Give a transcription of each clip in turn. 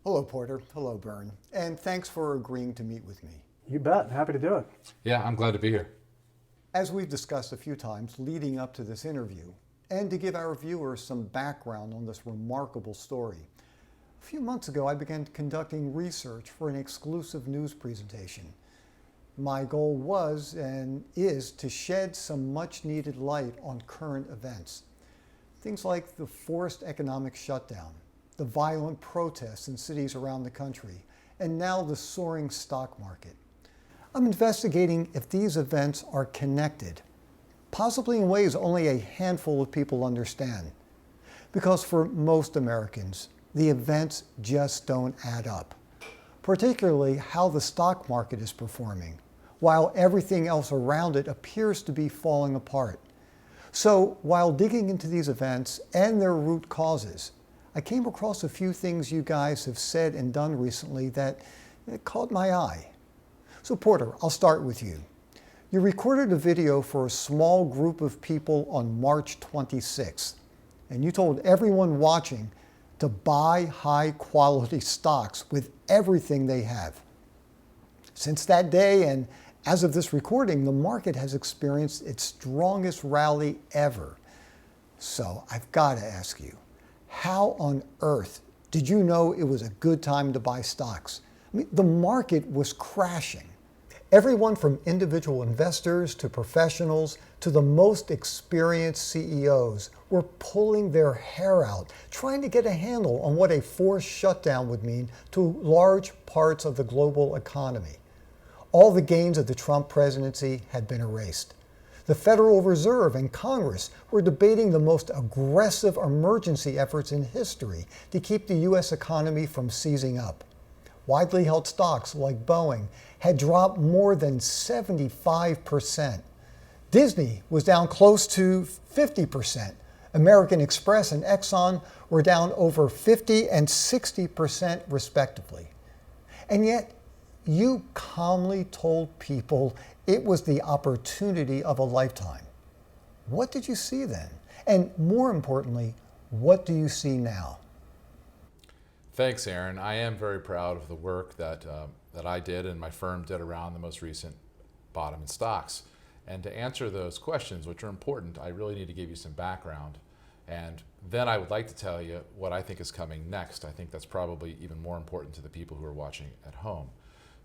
Hello, Porter. Hello, Bern. And thanks for agreeing to meet with me. You bet. Happy to do it. Yeah, I'm glad to be here. As we've discussed a few times leading up to this interview, and to give our viewers some background on this remarkable story, a few months ago I began conducting research for an exclusive news presentation. My goal was and is to shed some much needed light on current events. Things like the forced economic shutdown, the violent protests in cities around the country, and now the soaring stock market. I'm investigating if these events are connected, possibly in ways only a handful of people understand. Because for most Americans, the events just don't add up, particularly how the stock market is performing, while everything else around it appears to be falling apart. So while digging into these events and their root causes, I came across a few things you guys have said and done recently that caught my eye. So Porter, I'll start with you. You recorded a video for a small group of people on March 26th, and you told everyone watching to buy high-quality stocks with everything they have. Since that day, and as of this recording, the market has experienced its strongest rally ever. So I've got to ask you, how on earth did you know it was a good time to buy stocks? I mean, the market was crashing. Everyone from individual investors to professionals to the most experienced CEOs were pulling their hair out, trying to get a handle on what a forced shutdown would mean to large parts of the global economy. All the gains of the Trump presidency had been erased. The Federal Reserve and Congress were debating the most aggressive emergency efforts in history to keep the U.S. economy from seizing up. Widely held stocks like Boeing had dropped more than 75%. Disney was down close to 50%. American Express and Exxon were down over 50 and 60% respectively. And yet, you calmly told people it was the opportunity of a lifetime. What did you see then? And more importantly, what do you see now? Thanks, Aaron. I am very proud of the work that I did and my firm did around the most recent bottom in stocks. And to answer those questions, which are important, I really need to give you some background. And then I would like to tell you what I think is coming next. I think that's probably even more important to the people who are watching at home.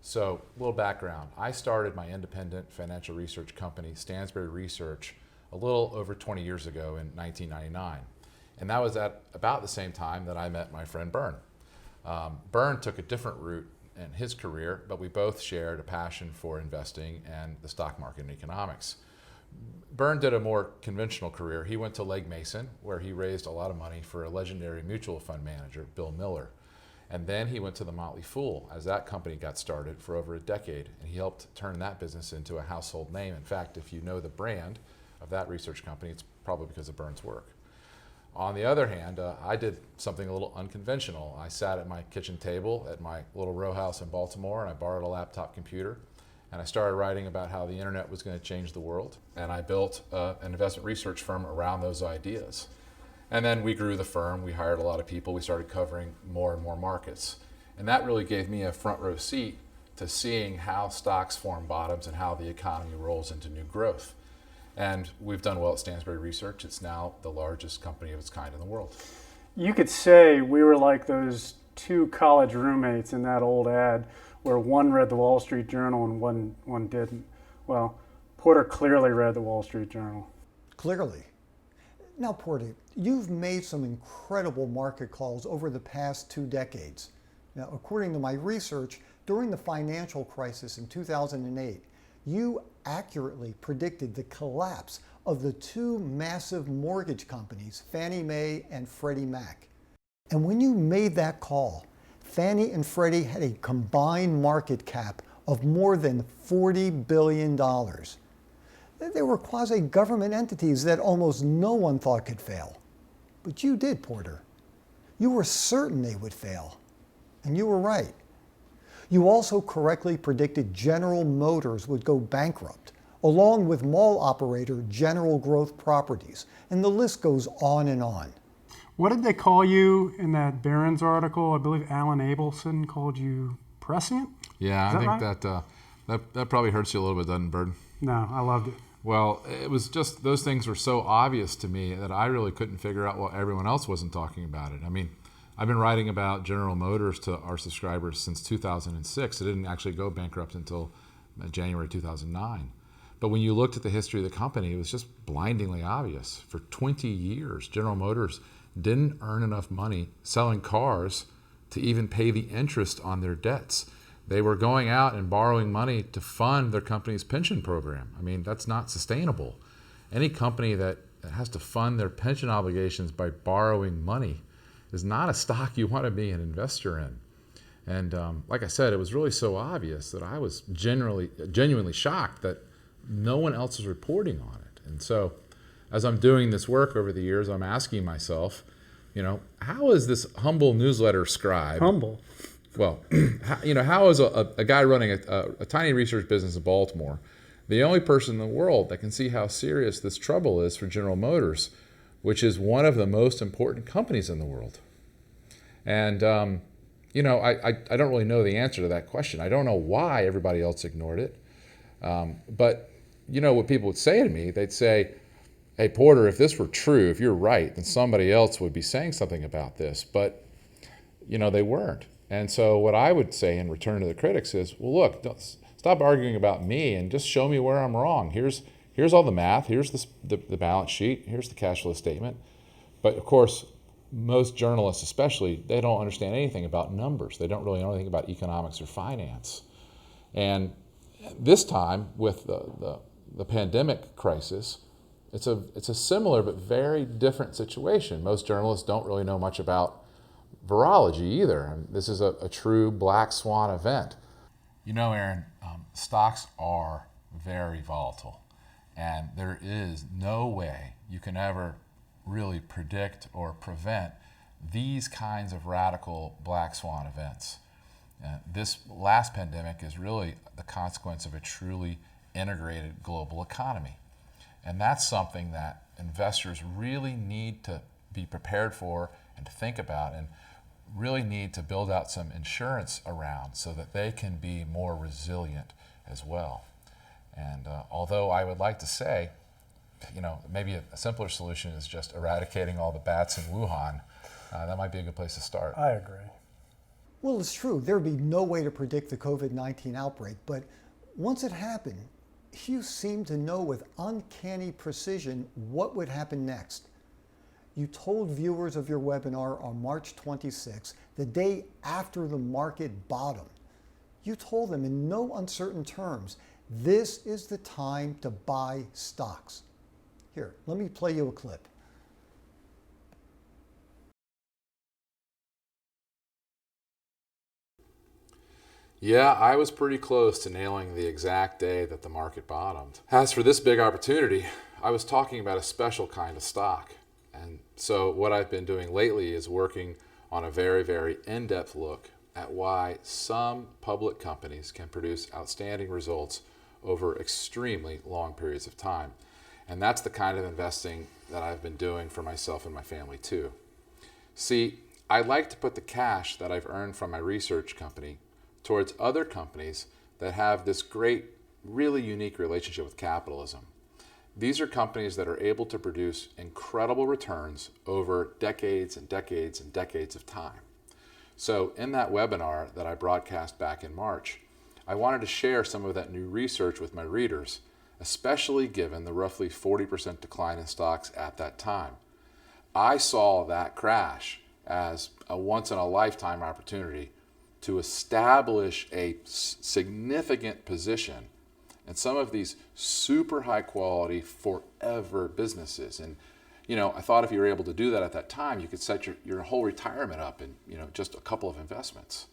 So, a little background. I started my independent financial research company, Stansberry Research, a little over 20 years ago in 1999. And that was at about the same time that I met my friend Bern. Bern took a different route in his career, but we both shared a passion for investing and the stock market and economics. Bern did a more conventional career. He went to Legg Mason, where he raised a lot of money for a legendary mutual fund manager, Bill Miller. And then he went to the Motley Fool as that company got started for over a decade, and he helped turn that business into a household name. In fact, if you know the brand of that research company, it's probably because of Bern's work. On the other hand, I did something a little unconventional. I sat at my kitchen table at my little row house in Baltimore, and I borrowed a laptop computer, and I started writing about how the internet was going to change the world. And I built an investment research firm around those ideas. And then we grew the firm, we hired a lot of people, we started covering more and more markets. And that really gave me a front row seat to seeing how stocks form bottoms and how the economy rolls into new growth. And we've done well at Stansberry Research. It's now the largest company of its kind in the world. You could say we were like those two college roommates in that old ad where one read the Wall Street Journal and one didn't. Well, Porter clearly read the Wall Street Journal. Clearly. Now, Porter, you've made some incredible market calls over the past 2 decades. Now, according to my research, during the financial crisis in 2008, you accurately predicted the collapse of the 2 massive mortgage companies, Fannie Mae and Freddie Mac. And when you made that call, Fannie and Freddie had a combined market cap of more than $40 billion. They were quasi-government entities that almost no one thought could fail. But you did, Porter. You were certain they would fail. And you were right. You also correctly predicted General Motors would go bankrupt, along with mall operator General Growth Properties, and the list goes on and on. What did they call you in that Barron's article? I believe Alan Abelson called you prescient? Yeah, I think right? that probably hurts you a little bit, doesn't it, Bird? No, I loved it. Well, it was just those things were so obvious to me that I really couldn't figure out why everyone else wasn't talking about it. I mean, I've been writing about General Motors to our subscribers since 2006. It didn't actually go bankrupt until January 2009. But when you looked at the history of the company, it was just blindingly obvious. For 20 years, General Motors didn't earn enough money selling cars to even pay the interest on their debts. They were going out and borrowing money to fund their company's pension program. I mean, that's not sustainable. Any company that has to fund their pension obligations by borrowing money is not a stock you want to be an investor in. And like I said, it was really so obvious that I was genuinely shocked that no one else was reporting on it. And so as I'm doing this work over the years, I'm asking myself, how is this humble newsletter scribe? Humble. Well, how is a guy running a tiny research business in Baltimore the only person in the world that can see how serious this trouble is for General Motors, which is one of the most important companies in the world? And, I don't really know the answer to that question. I don't know why everybody else ignored it. But what people would say to me, they'd say, hey, Porter, if this were true, if you're right, then somebody else would be saying something about this. But, they weren't. And so what I would say in return to the critics is, well, look, stop arguing about me and just show me where I'm wrong. Here's all the math. Here's the balance sheet. Here's the cash flow statement. But, of course, most journalists especially, they don't understand anything about numbers. They don't really know anything about economics or finance. And this time, with the pandemic crisis, it's a similar but very different situation. Most journalists don't really know much about virology either. I mean, this is a true black swan event. Aaron, stocks are very volatile, and there is no way you can ever really predict or prevent these kinds of radical black swan events. This last pandemic is really the consequence of a truly integrated global economy. And that's something that investors really need to be prepared for and to think about, and really need to build out some insurance around so that they can be more resilient as well. And although I would like to say, maybe a simpler solution is just eradicating all the bats in Wuhan, that might be a good place to start. I agree. Well, it's true. There would be no way to predict the COVID-19 outbreak, but once it happened, you seemed to know with uncanny precision what would happen next. You told viewers of your webinar on March 26, the day after the market bottomed. You told them in no uncertain terms, this is the time to buy stocks. Here, let me play you a clip. Yeah, I was pretty close to nailing the exact day that the market bottomed. As for this big opportunity, I was talking about a special kind of stock. And so what I've been doing lately is working on a very, very in-depth look at why some public companies can produce outstanding results over extremely long periods of time. And that's the kind of investing that I've been doing for myself and my family too. See, I like to put the cash that I've earned from my research company towards other companies that have this great, really unique relationship with capitalism. These are companies that are able to produce incredible returns over decades and decades and decades of time. So in that webinar that I broadcast back in March, I wanted to share some of that new research with my readers, especially given the roughly 40% decline in stocks at that time. I saw that crash as a once-in-a-lifetime opportunity to establish a significant position in some of these super high quality forever businesses. And I thought if you were able to do that at that time, you could set your whole retirement up in just a couple of investments.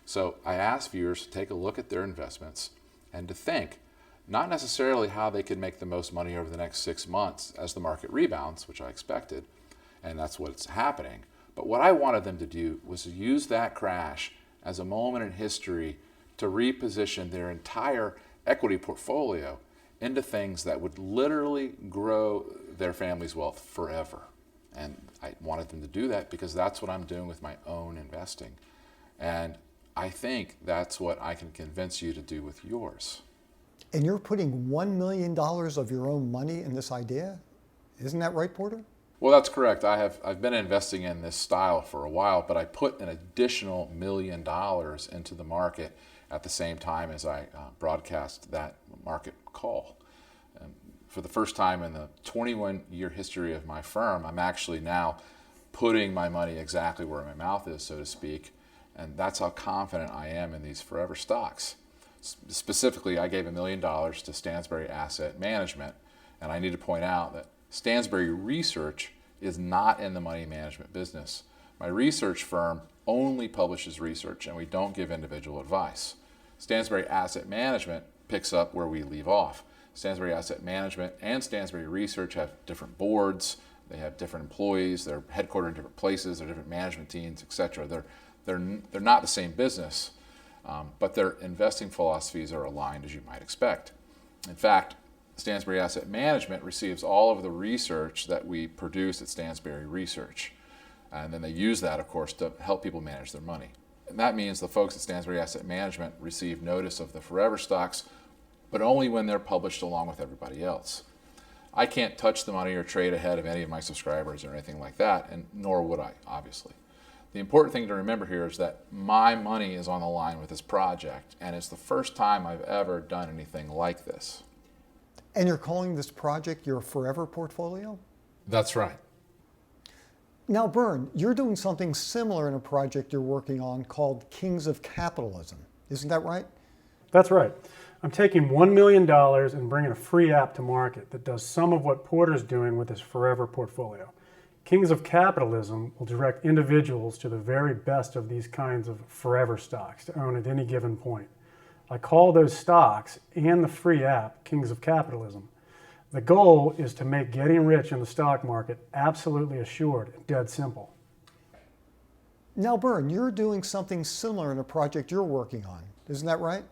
So I asked viewers to take a look at their investments and to think not necessarily how they could make the most money over the next 6 months as the market rebounds, which I expected, and that's what's happening. But what I wanted them to do was to use that crash as a moment in history to reposition their entire equity portfolio into things that would literally grow their family's wealth forever. And I wanted them to do that because that's what I'm doing with my own investing. And I think that's what I can convince you to do with yours. And you're putting $1 million of your own money in this idea? Isn't that right, Porter? Well, that's correct. I've been investing in this style for a while, but I put an additional $1 million into the market at the same time as I broadcast that market call. For the first time in the 21-year history of my firm, I'm actually now putting my money exactly where my mouth is, so to speak, and that's how confident I am in these forever stocks. Specifically, I gave $1 million to Stansberry Asset Management, and I need to point out that Stansberry Research is not in the money management business. My research firm only publishes research, and we don't give individual advice. Stansberry Asset Management picks up where we leave off. Stansberry Asset Management and Stansberry Research have different boards, they have different employees, they're headquartered in different places, they're different management teams, etc. They're not the same business, but their investing philosophies are aligned, as you might expect. In fact, Stansberry Asset Management receives all of the research that we produce at Stansberry Research. And then they use that, of course, to help people manage their money. And that means the folks at Stansberry Asset Management receive notice of the forever stocks, but only when they're published along with everybody else. I can't touch the money or trade ahead of any of my subscribers or anything like that, and nor would I, obviously. The important thing to remember here is that my money is on the line with this project, and it's the first time I've ever done anything like this. And you're calling this project your forever portfolio? That's right. Now, Bern, you're doing something similar in a project you're working on called Kings of Capitalism. Isn't that right? That's right. I'm taking $1 million and bringing a free app to market that does some of what Porter's doing with his forever portfolio. Kings of Capitalism will direct individuals to the very best of these kinds of forever stocks to own at any given point. I call those stocks and the free app Kings of Capitalism. The goal is to make getting rich in the stock market absolutely assured and dead simple. Now, Bern, you're doing something similar in a project you're working on. Isn't that right?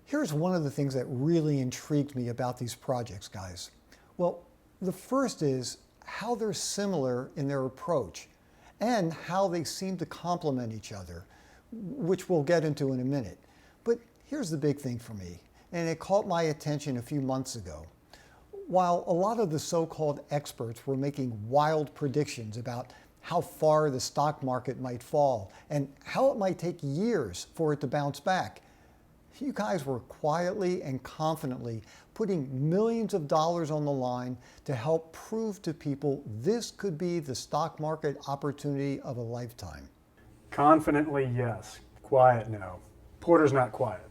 Here's one of the things that really intrigued me about these projects, guys. Well, the first is how they're similar in their approach and how they seem to complement each other, which we'll get into in a minute. But here's the big thing for me, and it caught my attention a few months ago. While a lot of the so-called experts were making wild predictions about how far the stock market might fall and how it might take years for it to bounce back, you guys were quietly and confidently putting millions of dollars on the line to help prove to people this could be the stock market opportunity of a lifetime. Confidently, yes. Quiet, no. Porter's not quiet.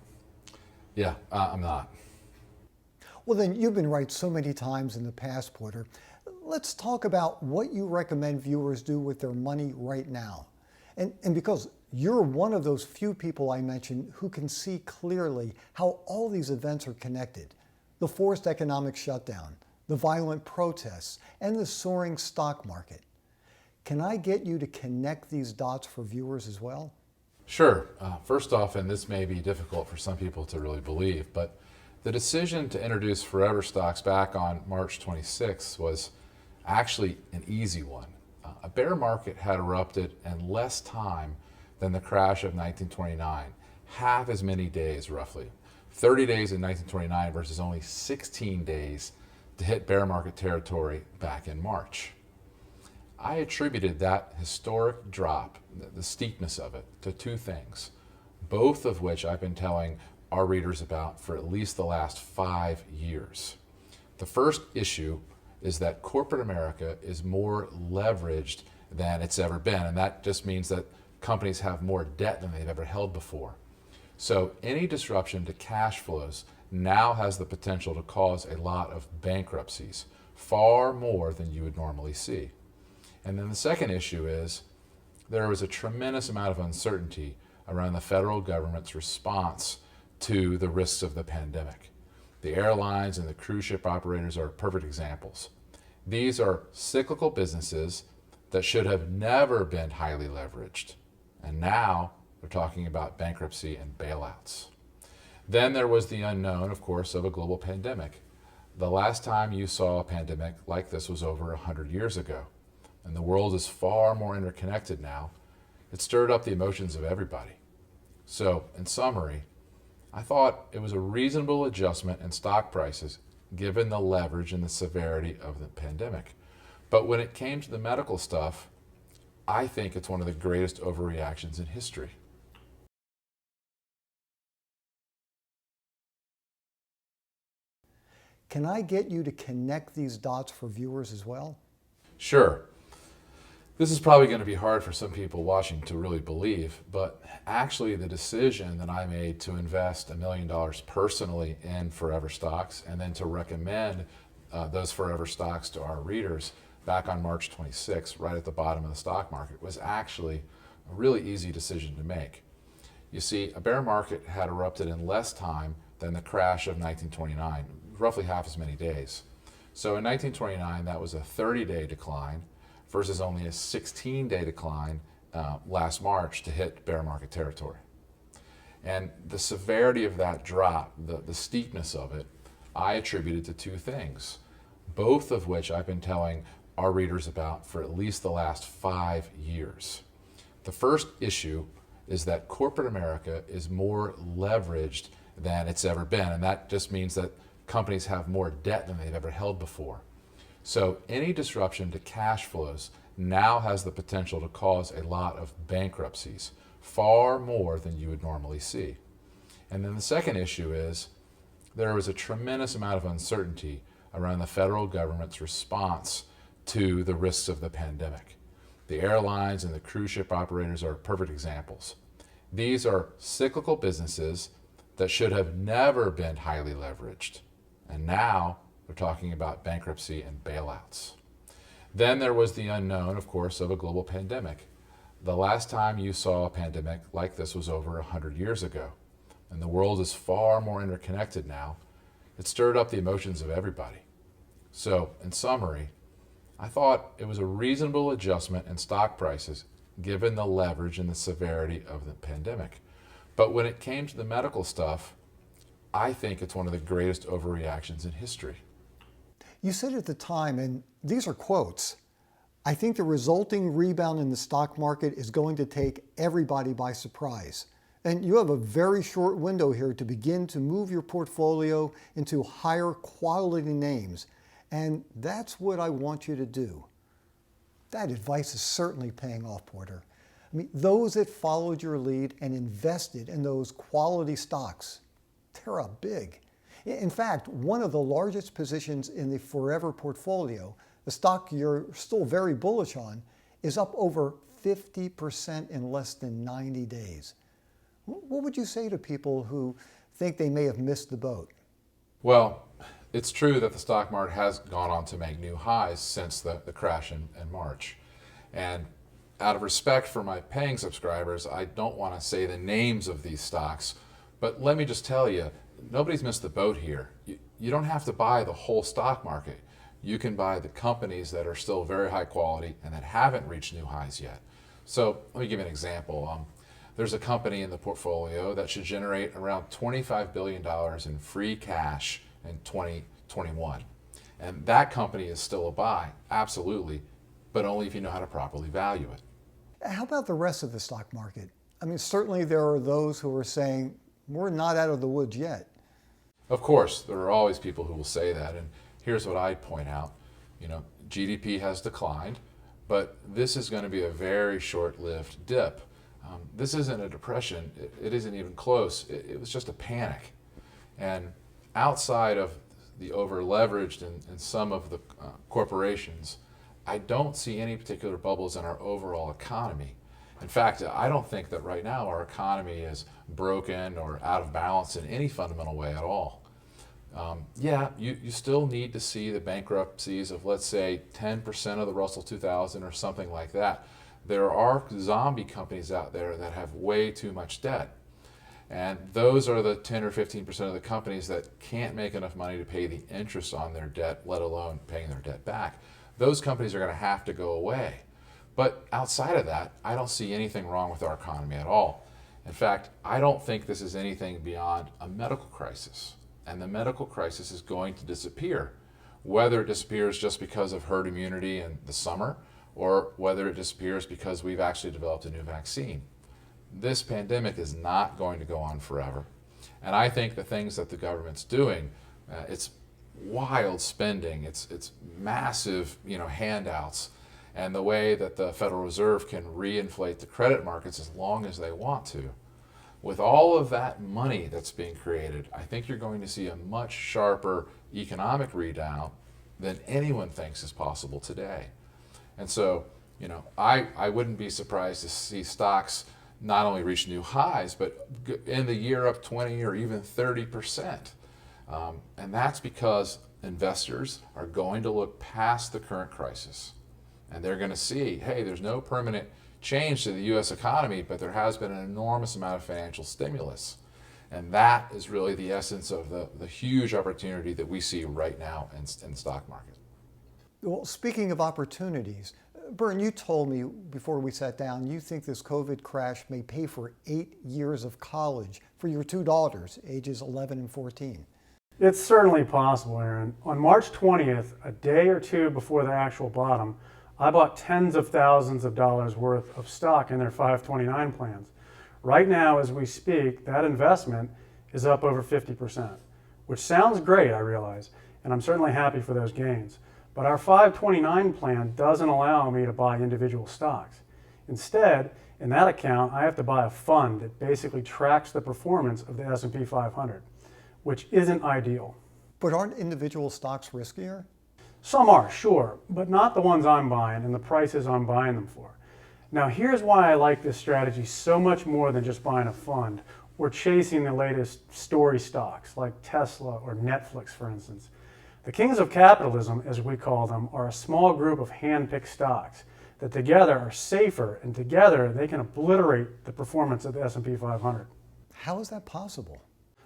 Yeah, I'm not. Well, then you've been right so many times in the past, Porter. Let's talk about what you recommend viewers do with their money right now. And because you're one of those few people I mentioned who can see clearly how all these events are connected. The forced economic shutdown, the violent protests, and the soaring stock market. Can I get you to connect these dots for viewers as well? Sure. First off, and this may be difficult for some people to really believe, but the decision to introduce forever stocks back on March 26th was actually an easy one. A bear market had erupted in less time than the crash of 1929, half as many days roughly. 30 days in 1929 versus only 16 days to hit bear market territory back in March. I attributed that historic drop, the steepness of it, to two things, both of which I've been telling our readers about for at least the last 5 years. The first issue is that corporate America is more leveraged than it's ever been, and that just means that companies have more debt than they've ever held before. So any disruption to cash flows now has the potential to cause a lot of bankruptcies, far more than you would normally see. And then the second issue is there was a tremendous amount of uncertainty around the federal government's response to the risks of the pandemic. The airlines and the cruise ship operators are perfect examples. These are cyclical businesses that should have never been highly leveraged. And now they're talking about bankruptcy and bailouts. Then there was the unknown, of course, of a global pandemic. The last time you saw a pandemic like this was over 100 years ago, and the world is far more interconnected now. It stirred up the emotions of everybody. So, in summary, I thought it was a reasonable adjustment in stock prices given the leverage and the severity of the pandemic. But when it came to the medical stuff, I think it's one of the greatest overreactions in history. Can I get you to connect these dots for viewers as well? Sure. This is probably going to be hard for some people watching to really believe, but actually the decision that I made to invest $1 million personally in forever stocks and then to recommend those forever stocks to our readers back on March 26, right at the bottom of the stock market, was actually a really easy decision to make. You see, a bear market had erupted in less time than the crash of 1929, roughly half as many days. So in 1929, that was a 30-day decline versus only a 16-day decline last March to hit bear market territory. And the severity of that drop, the steepness of it, I attributed to two things, both of which I've been telling our readers about for at least the last 5 years. The first issue is that corporate America is more leveraged than it's ever been, and that just means that companies have more debt than they've ever held before. So any disruption to cash flows now has the potential to cause a lot of bankruptcies, far more than you would normally see. And then the second issue is there was a tremendous amount of uncertainty around the federal government's response to the risks of the pandemic. The airlines and the cruise ship operators are perfect examples. These are cyclical businesses that should have never been highly leveraged. And now they're talking about bankruptcy and bailouts. Then there was the unknown, of course, of a global pandemic. The last time you saw a pandemic like this was over 100 years ago. And the world is far more interconnected now. It stirred up the emotions of everybody. So, in summary, I thought it was a reasonable adjustment in stock prices given the leverage and the severity of the pandemic. But when it came to the medical stuff, I think it's one of the greatest overreactions in history. You said at the time, and these are quotes, I think the resulting rebound in the stock market is going to take everybody by surprise. And you have a very short window here to begin to move your portfolio into higher quality names. And that's what I want you to do. That advice is certainly paying off, Porter. I mean, those that followed your lead and invested in those quality stocks, they're up big. In fact, one of the largest positions in the forever portfolio, the stock you're still very bullish on, is up over 50% in less than 90 days. What would you say to people who think they may have missed the boat? Well, it's true that the stock market has gone on to make new highs since the crash in March. And out of respect for my paying subscribers, I don't want to say the names of these stocks, but let me just tell you, nobody's missed the boat here. You don't have to buy the whole stock market. You can buy the companies that are still very high quality and that haven't reached new highs yet. So let me give you an example. There's a company in the portfolio that should generate around $25 billion in free cash in 2021. And that company is still a buy, absolutely, but only if you know how to properly value it. How about the rest of the stock market? I mean, certainly there are those who are saying, we're not out of the woods yet. Of course, there are always people who will say that, and here's what I'd point out. GDP has declined, but this is going to be a very short-lived dip. This isn't a depression. It isn't even close. It was just a panic. And outside of the over-leveraged and some of the corporations, I don't see any particular bubbles in our overall economy. In fact, I don't think that right now our economy is broken or out of balance in any fundamental way at all. You still need to see the bankruptcies of, let's say, 10% of the Russell 2000 or something like that. There are zombie companies out there that have way too much debt. And those are the 10 or 15% of the companies that can't make enough money to pay the interest on their debt, let alone paying their debt back. Those companies are going to have to go away. But outside of that, I don't see anything wrong with our economy at all. In fact, I don't think this is anything beyond a medical crisis. and the medical crisis is going to disappear. Whether it disappears just because of herd immunity in the summer, or whether it disappears because we've actually developed a new vaccine. This pandemic is not going to go on forever. And I think the things that the government's doing, it's wild spending, it's massive, handouts, and the way that the Federal Reserve can reinflate the credit markets as long as they want to. With all of that money that's being created, I think you're going to see a much sharper economic rebound than anyone thinks is possible today. And so, I wouldn't be surprised to see stocks not only reach new highs, but in the year up 20 or even 30%. And that's because investors are going to look past the current crisis. And they're going to see, hey, there's no permanent change to the U.S. economy, but there has been an enormous amount of financial stimulus. And that is really the essence of the huge opportunity that we see right now in the stock market. Well, speaking of opportunities, Bern, you told me before we sat down, you think this COVID crash may pay for 8 years of college for your two daughters, ages 11 and 14. It's certainly possible, Aaron. On March 20th, a day or two before the actual bottom, I bought tens of thousands of dollars worth of stock in their 529 plans. Right now, as we speak, that investment is up over 50%, which sounds great, I realize, and I'm certainly happy for those gains. But our 529 plan doesn't allow me to buy individual stocks. Instead, in that account, I have to buy a fund that basically tracks the performance of the S&P 500, which isn't ideal. But aren't individual stocks riskier? Some are, sure, but not the ones I'm buying and the prices I'm buying them for. Now, here's why I like this strategy so much more than just buying a fund or chasing the latest story stocks like Tesla or Netflix, for instance. The kings of capitalism, as we call them, are a small group of hand-picked stocks that together are safer, and together they can obliterate the performance of the S&P 500. How is that possible?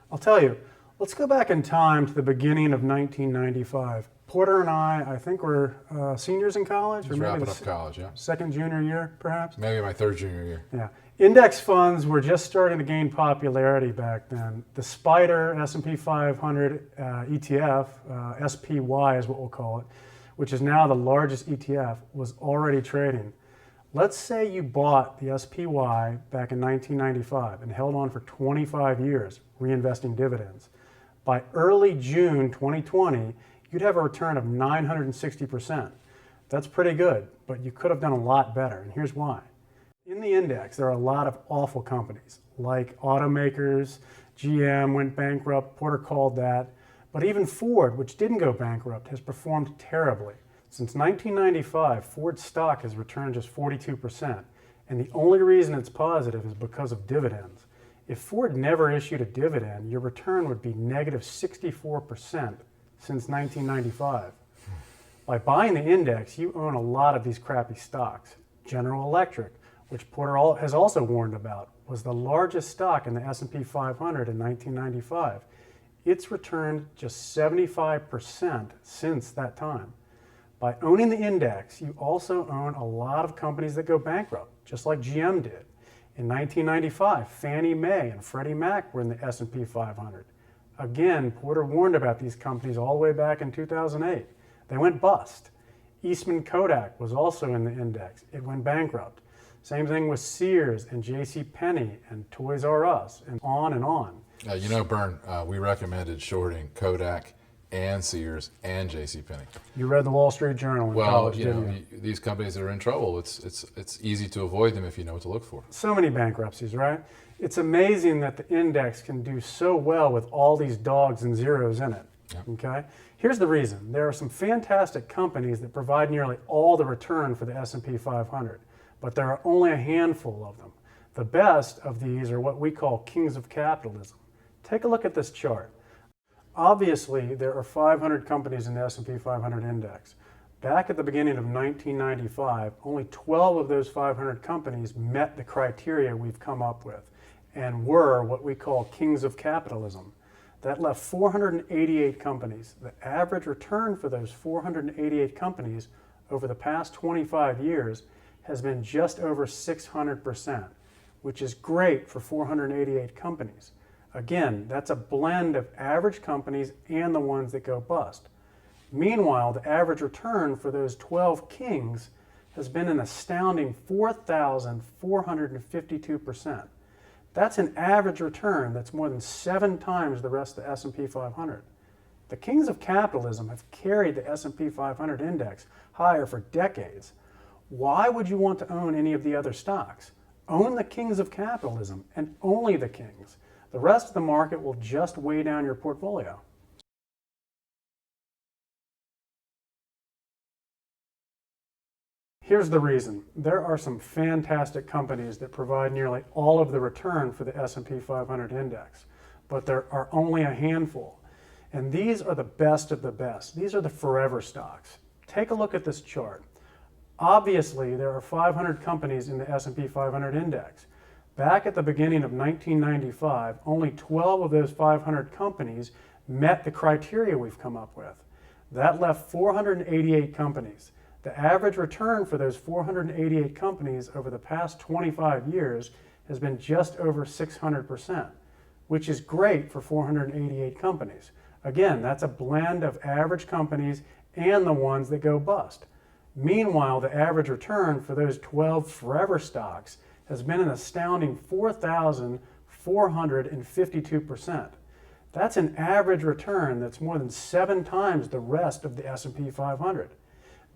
I'll tell you. Let's go back in time to the beginning of 1995. Porter and I think we're seniors in college, Just wrapping up college, yeah. Second junior year, perhaps. Maybe my third junior year. Yeah, index funds were just starting to gain popularity back then. The Spider S&P 500 ETF, SPY is what we'll call it, which is now the largest ETF, was already trading. Let's say you bought the SPY back in 1995 and held on for 25 years, reinvesting dividends. By early June 2020, you'd have a return of 960%. That's pretty good, but you could have done a lot better, and here's why. In the index, there are a lot of awful companies, like automakers. GM went bankrupt, Porter called that, but even Ford, which didn't go bankrupt, has performed terribly. Since 1995, Ford stock has returned just 42%, and the only reason it's positive is because of dividends. If Ford never issued a dividend, your return would be negative 64% since 1995. By buying the index, you own a lot of these crappy stocks. General Electric, which Porter has also warned about, was the largest stock in the S&P 500 in 1995. It's returned just 75% since that time. By owning the index, you also own a lot of companies that go bankrupt, just like GM did. In 1995, Fannie Mae and Freddie Mac were in the S&P 500. Again, Porter warned about these companies all the way back in 2008. They went bust. Eastman Kodak was also in the index. It went bankrupt. Same thing with Sears and JCPenney and Toys R Us and on and on. Bern, we recommended shorting Kodak and Sears and JCPenney. You read the Wall Street Journal in college, didn't you? These companies that are in trouble, it's easy to avoid them if you know what to look for. So many bankruptcies, right? It's amazing that the index can do so well with all these dogs and zeros in it. Yep. Okay? Here's the reason. There are some fantastic companies that provide nearly all the return for the S&P 500, but there are only a handful of them. The best of these are what we call kings of capitalism. Take a look at this chart. Obviously, there are 500 companies in the S&P 500 index. Back at the beginning of 1995, only 12 of those 500 companies met the criteria we've come up with and were what we call kings of capitalism. That left 488 companies. The average return for those 488 companies over the past 25 years has been just over 600%, which is great for 488 companies. Again, that's a blend of average companies and the ones that go bust. Meanwhile, the average return for those 12 kings has been an astounding 4,452%. That's an average return that's more than 7 times the rest of the S&P 500. The kings of capitalism have carried the S&P 500 index higher for decades. Why would you want to own any of the other stocks? Own the kings of capitalism and only the kings. The rest of the market will just weigh down your portfolio. Here's the reason. There are some fantastic companies that provide nearly all of the return for the S&P 500 index, but there are only a handful. And these are the best of the best. These are the forever stocks. Take a look at this chart. Obviously, there are 500 companies in the S&P 500 index. Back at the beginning of 1995, only 12 of those 500 companies met the criteria we've come up with. That left 488 companies. The average return for those 488 companies over the past 25 years has been just over 600%, which is great for 488 companies. Again, that's a blend of average companies and the ones that go bust. Meanwhile, the average return for those 12 forever stocks has been an astounding 4,452%. That's an average return that's more than 7 times the rest of the S&P 500.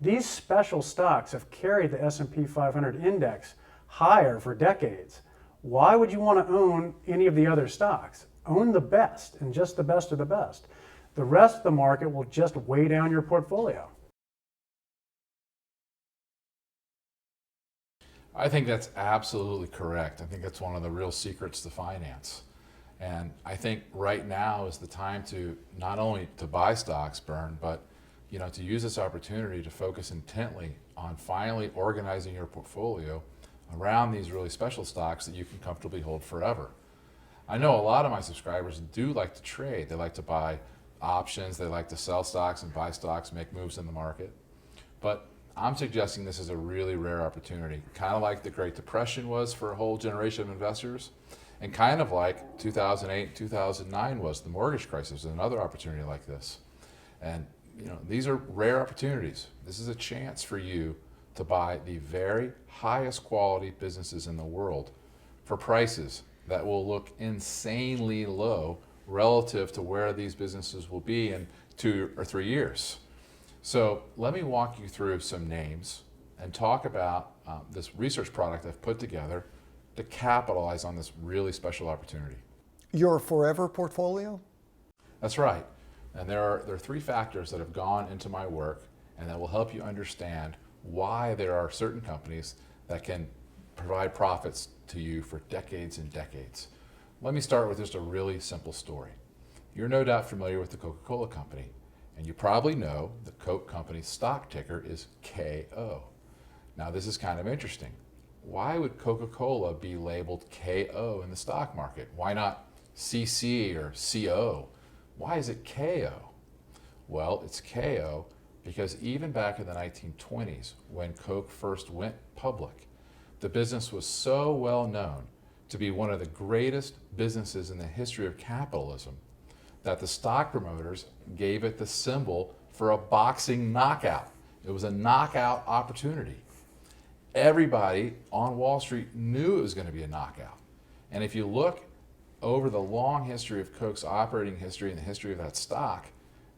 These special stocks have carried the S&P 500 index higher for decades. Why would you want to own any of the other stocks? Own the best and just the best of the best. The rest of the market will just weigh down your portfolio. I think that's absolutely correct. I think that's one of the real secrets to finance. And I think right now is the time to not only to buy stocks, Bern, but to use this opportunity to focus intently on finally organizing your portfolio around these really special stocks that you can comfortably hold forever. I know a lot of my subscribers do like to trade. They like to buy options, they like to sell stocks and buy stocks, make moves in the market. But I'm suggesting this is a really rare opportunity, kind of like the Great Depression was for a whole generation of investors, and kind of like 2008, 2009 was, the mortgage crisis, another opportunity like this. And these are rare opportunities. This is a chance for you to buy the very highest quality businesses in the world for prices that will look insanely low relative to where these businesses will be in 2 or 3 years. So let me walk you through some names and talk about this research product I've put together to capitalize on this really special opportunity. Your forever portfolio? That's right. And there are 3 factors that have gone into my work and that will help you understand why there are certain companies that can provide profits to you for decades and decades. Let me start with just a really simple story. You're no doubt familiar with the Coca-Cola Company, and you probably know the Coke Company's stock ticker is KO. Now this is kind of interesting. Why would Coca-Cola be labeled KO in the stock market? Why not CC or CO? Why is it KO? Well, it's KO because even back in the 1920s, when Coke first went public, the business was so well known to be one of the greatest businesses in the history of capitalism that the stock promoters gave it the symbol for a boxing knockout. It was a knockout opportunity. Everybody on Wall Street knew it was going to be a knockout. And if you look over the long history of Coke's operating history and the history of that stock,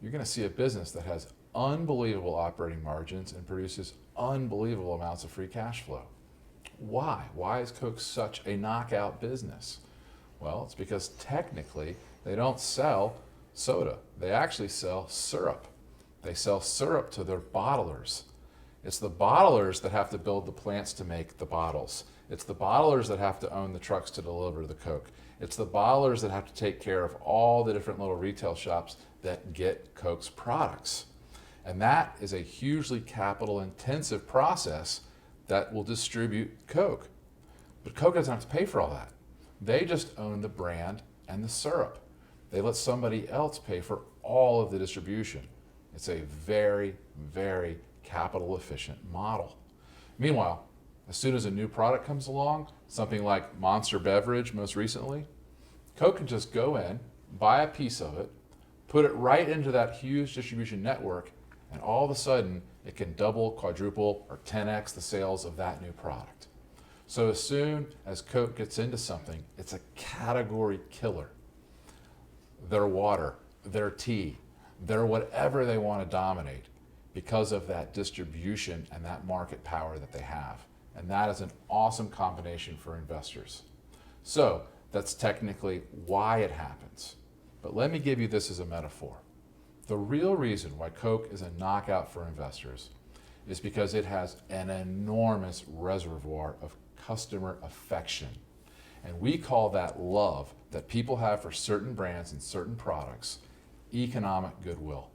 you're going to see a business that has unbelievable operating margins and produces unbelievable amounts of free cash flow. Why? Why is Coke such a knockout business? Well, it's because technically they don't sell soda. They actually sell syrup. They sell syrup to their bottlers. It's the bottlers that have to build the plants to make the bottles. It's the bottlers that have to own the trucks to deliver the Coke. It's the bottlers that have to take care of all the different little retail shops that get Coke's products. And that is a hugely capital intensive process that will distribute Coke. But Coke doesn't have to pay for all that. They just own the brand and the syrup. They let somebody else pay for all of the distribution. It's a very, very capital efficient model. Meanwhile, as soon as a new product comes along, something like Monster Beverage most recently, Coke can just go in, buy a piece of it, put it right into that huge distribution network, and all of a sudden it can double, quadruple, or 10x the sales of that new product. So as soon as Coke gets into something, it's a category killer. Their water, their tea, their whatever they want to dominate because of that distribution and that market power that they have. And that is an awesome combination for investors. So that's technically why it happens. But let me give you this as a metaphor. The real reason why Coke is a knockout for investors is because it has an enormous reservoir of customer affection. And we call that love that people have for certain brands and certain products economic goodwill.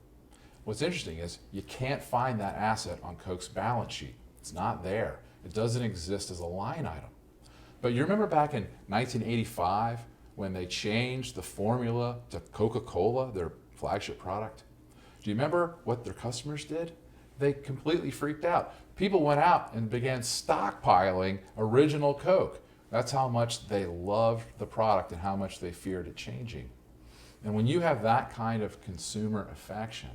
What's interesting is you can't find that asset on Coke's balance sheet. It's not there. It doesn't exist as a line item. But you remember back in 1985 when they changed the formula to Coca-Cola, their flagship product? Do you remember what their customers did? They completely freaked out. People went out and began stockpiling original Coke. That's how much they loved the product and how much they feared it changing. And when you have that kind of consumer affection,